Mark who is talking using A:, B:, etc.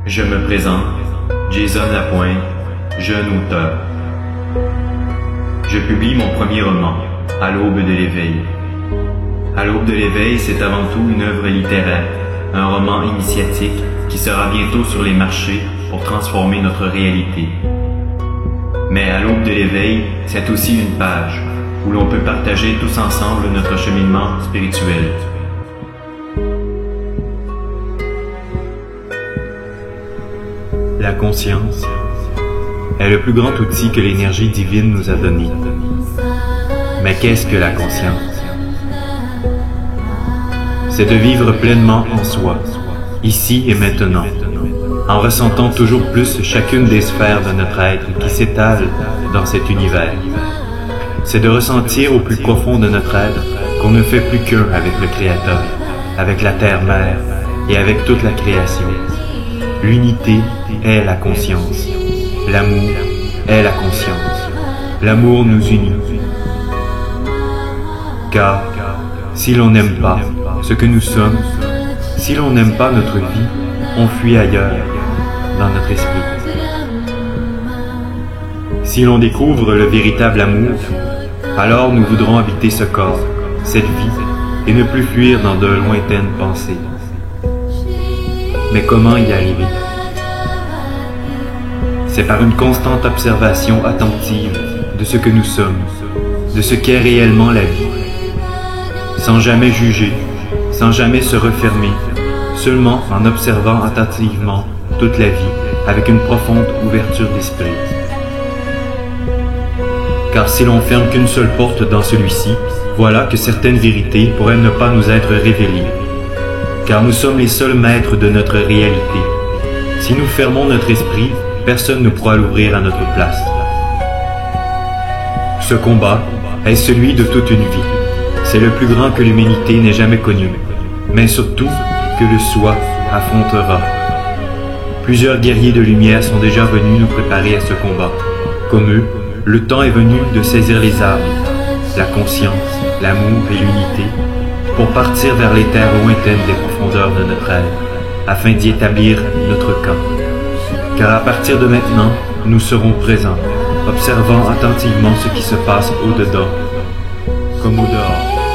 A: Je me présente, Jason Lapointe, jeune auteur. Je publie mon premier roman, À l'aube de l'éveil. À l'aube de l'éveil, c'est avant tout une œuvre littéraire, un roman initiatique qui sera bientôt sur les marchés pour transformer notre réalité. Mais à l'aube de l'éveil, c'est aussi une page où l'on peut partager tous ensemble notre cheminement spirituel. La conscience est le plus grand outil que l'énergie divine nous a donné. Mais qu'est-ce que la conscience? C'est de vivre pleinement en soi, ici et maintenant, en ressentant toujours plus chacune des sphères de notre être qui s'étale dans cet univers. C'est de ressentir au plus profond de notre être qu'on ne fait plus qu'un avec le Créateur, avec la Terre-Mère et avec toute la création. L'unité est la conscience. L'amour est la conscience. L'amour nous unit. Car si l'on n'aime pas ce que nous sommes, si l'on n'aime pas notre vie, on fuit ailleurs, dans notre esprit. Si l'on découvre le véritable amour, alors nous voudrons habiter ce corps, cette vie, et ne plus fuir dans de lointaines pensées. Mais comment y arriver? C'est par une constante observation attentive de ce que nous sommes, de ce qu'est réellement la vie, sans jamais juger, sans jamais se refermer, seulement en observant attentivement toute la vie avec une profonde ouverture d'esprit. Car si l'on ferme qu'une seule porte dans celui-ci, voilà que certaines vérités pourraient ne pas nous être révélées. Car nous sommes les seuls maîtres de notre réalité. Si nous fermons notre esprit, personne ne pourra l'ouvrir à notre place. Ce combat est celui de toute une vie. C'est le plus grand que l'humanité n'ait jamais connu, mais surtout que le soi affrontera. Plusieurs guerriers de lumière sont déjà venus nous préparer à ce combat. Comme eux, le temps est venu de saisir les armes, la conscience, l'amour et l'unité, pour partir vers les terres lointaines des profondeurs de notre être, afin d'y établir notre camp. Car à partir de maintenant, nous serons présents, observant attentivement ce qui se passe au-dedans, comme au-dehors.